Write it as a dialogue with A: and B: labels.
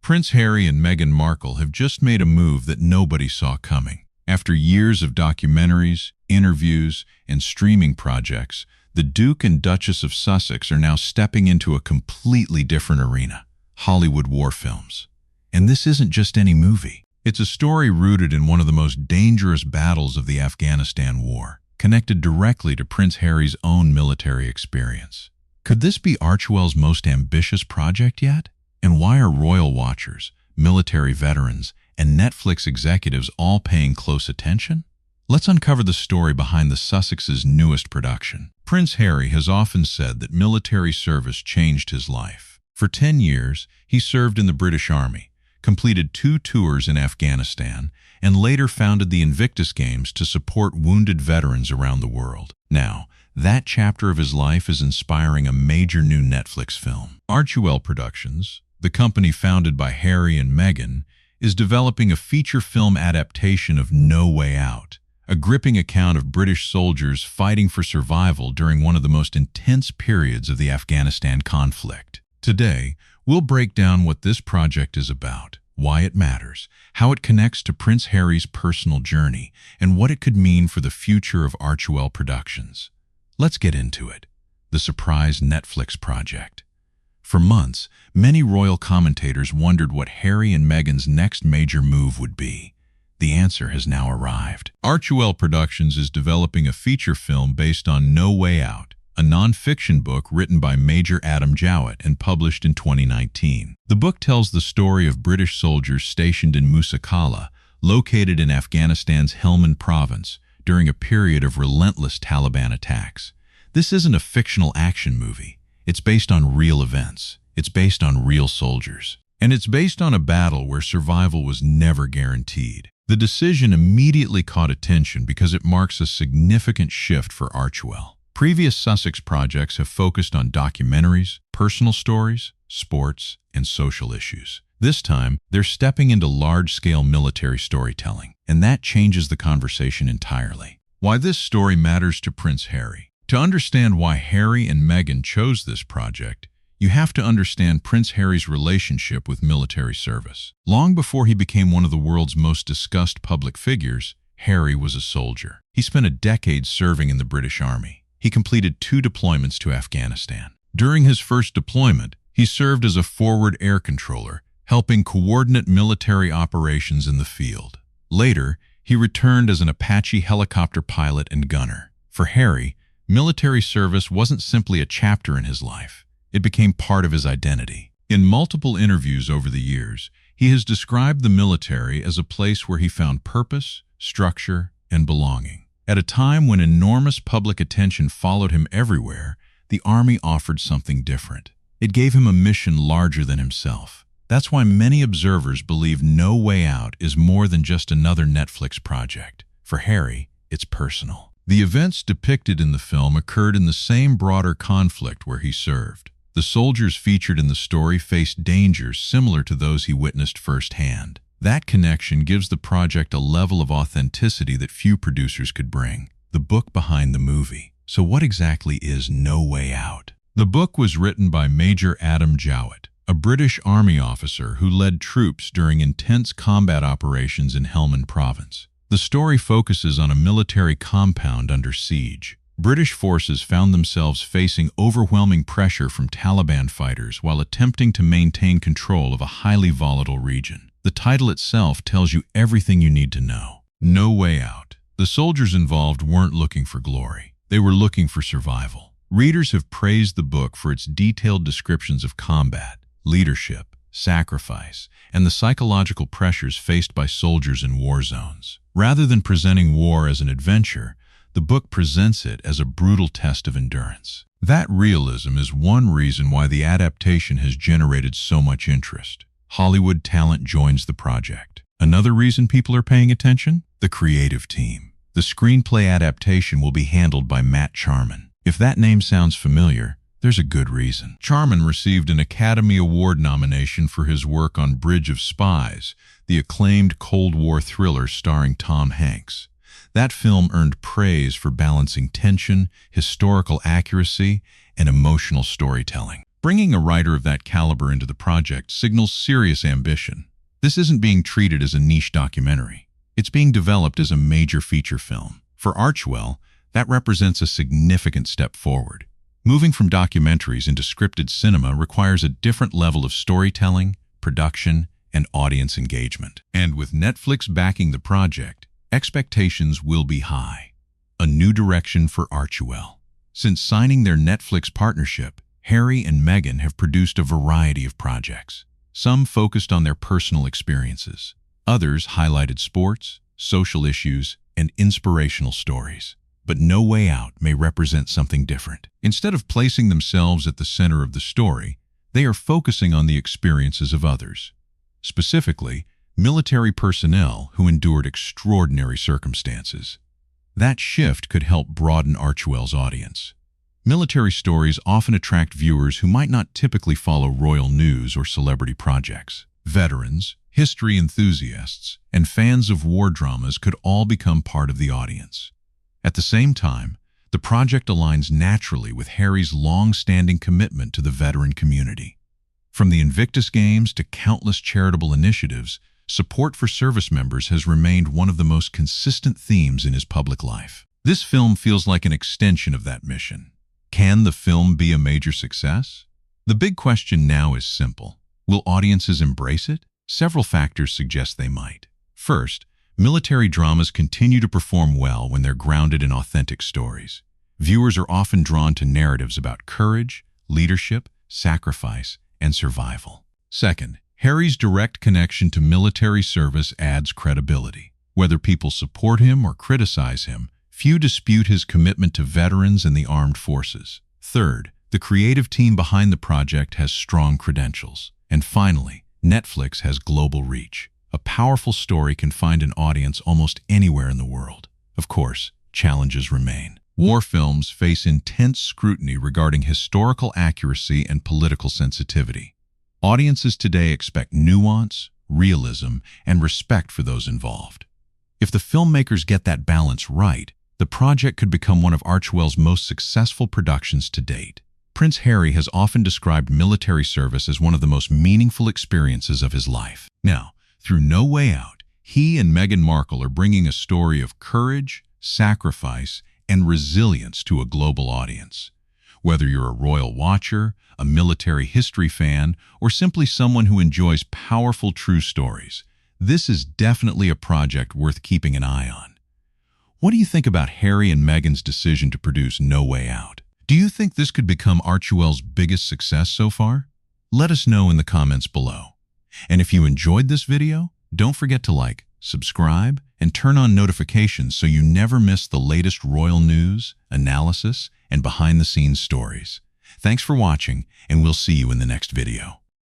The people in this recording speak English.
A: Prince Harry and Meghan Markle have just made a move that nobody saw coming. After years of documentaries, interviews, and streaming projects, the Duke and Duchess of Sussex are now stepping into a completely different arena: Hollywood war films. And this isn't just any movie. It's a story rooted in one of the most dangerous battles of the Afghanistan war, connected directly to Prince Harry's own military experience. Could this be Archewell's most ambitious project yet? And why are royal watchers, military veterans, and Netflix executives all paying close attention? Let's uncover the story behind the Sussex's newest production. Prince Harry has often said that military service changed his life. For 10 years, he served in the British Army, completed 2 tours in Afghanistan, and later founded the Invictus Games to support wounded veterans around the world. Now, that chapter of his life is inspiring a major new Netflix film. Archewell Productions, the company founded by Harry and Meghan, is developing a feature film adaptation of No Way Out, a gripping account of British soldiers fighting for survival during one of the most intense periods of the Afghanistan conflict. Today, we'll break down what this project is about, why it matters, how it connects to Prince Harry's personal journey, and what it could mean for the future of Archewell Productions. Let's get into it. The surprise Netflix project. For months, many royal commentators wondered what Harry and Meghan's next major move would be. The answer has now arrived. Archewell Productions is developing a feature film based on No Way Out, a non-fiction book written by Major Adam Jowett and published in 2019. The book tells the story of British soldiers stationed in Musa Qala, located in Afghanistan's Helmand province, during a period of relentless Taliban attacks. This isn't a fictional action movie. It's based on real events. It's based on real soldiers. And it's based on a battle where survival was never guaranteed. The decision immediately caught attention because it marks a significant shift for Archewell. Previous Sussex projects have focused on documentaries, personal stories, sports, and social issues. This time, they're stepping into large-scale military storytelling, and that changes the conversation entirely. Why this story matters to Prince Harry. To understand why Harry and Meghan chose this project, you have to understand Prince Harry's relationship with military service. Long before he became one of the world's most discussed public figures, Harry was a soldier. He spent a decade serving in the British Army. He completed 2 deployments to Afghanistan. During his first deployment, he served as a forward air controller, helping coordinate military operations in the field. Later, he returned as an Apache helicopter pilot and gunner. For Harry, military service wasn't simply a chapter in his life. It became part of his identity. In multiple interviews over the years, he has described the military as a place where he found purpose, structure, and belonging. At a time when enormous public attention followed him everywhere, the Army offered something different. It gave him a mission larger than himself. That's why many observers believe No Way Out is more than just another Netflix project. For Harry, it's personal. The events depicted in the film occurred in the same broader conflict where he served. The soldiers featured in the story faced dangers similar to those he witnessed firsthand. That connection gives the project a level of authenticity that few producers could bring. The book behind the movie. So what exactly is No Way Out? The book was written by Major Adam Jowett, a British Army officer who led troops during intense combat operations in Helmand province. The story focuses on a military compound under siege. British forces found themselves facing overwhelming pressure from Taliban fighters while attempting to maintain control of a highly volatile region. The title itself tells you everything you need to know. No Way Out. The soldiers involved weren't looking for glory. They were looking for survival. Readers have praised the book for its detailed descriptions of combat, leadership, sacrifice, and the psychological pressures faced by soldiers in war zones. Rather than presenting war as an adventure, the book presents it as a brutal test of endurance. That realism is one reason why the adaptation has generated so much interest. Hollywood talent joins the project. Another reason people are paying attention? The creative team. The screenplay adaptation will be handled by Matt Charman. If that name sounds familiar, there's a good reason. Charman received an Academy Award nomination for his work on Bridge of Spies, the acclaimed Cold War thriller starring Tom Hanks. That film earned praise for balancing tension, historical accuracy, and emotional storytelling. Bringing a writer of that caliber into the project signals serious ambition. This isn't being treated as a niche documentary. It's being developed as a major feature film. For Archewell, that represents a significant step forward. Moving from documentaries into scripted cinema requires a different level of storytelling, production, and audience engagement. And with Netflix backing the project, expectations will be high. A new direction for Archewell. Since signing their Netflix partnership, Harry and Meghan have produced a variety of projects. Some focused on their personal experiences. Others highlighted sports, social issues, and inspirational stories. But No Way Out may represent something different. Instead of placing themselves at the center of the story, they are focusing on the experiences of others. Specifically, military personnel who endured extraordinary circumstances. That shift could help broaden Archewell's audience. Military stories often attract viewers who might not typically follow royal news or celebrity projects. Veterans, history enthusiasts, and fans of war dramas could all become part of the audience. At the same time, the project aligns naturally with Harry's long-standing commitment to the veteran community. From the Invictus Games to countless charitable initiatives, support for service members has remained one of the most consistent themes in his public life. This film feels like an extension of that mission. Can the film be a major success? The big question now is simple. Will audiences embrace it? Several factors suggest they might. First, military dramas continue to perform well when they're grounded in authentic stories. Viewers are often drawn to narratives about courage, leadership, sacrifice, and survival. Second, Harry's direct connection to military service adds credibility. Whether people support him or criticize him, few dispute his commitment to veterans and the armed forces. Third, the creative team behind the project has strong credentials. And finally, Netflix has global reach. A powerful story can find an audience almost anywhere in the world. Of course, challenges remain. War films face intense scrutiny regarding historical accuracy and political sensitivity. Audiences today expect nuance, realism, and respect for those involved. If the filmmakers get that balance right, the project could become one of Archewell's most successful productions to date. Prince Harry has often described military service as one of the most meaningful experiences of his life. Now, through No Way Out, he and Meghan Markle are bringing a story of courage, sacrifice, and resilience to a global audience. Whether you're a royal watcher, a military history fan, or simply someone who enjoys powerful true stories, this is definitely a project worth keeping an eye on. What do you think about Harry and Meghan's decision to produce No Way Out? Do you think this could become Archewell's biggest success so far? Let us know in the comments below. And if you enjoyed this video, don't forget to like, subscribe, and turn on notifications so you never miss the latest royal news, analysis, and behind-the-scenes stories. Thanks for watching, and we'll see you in the next video.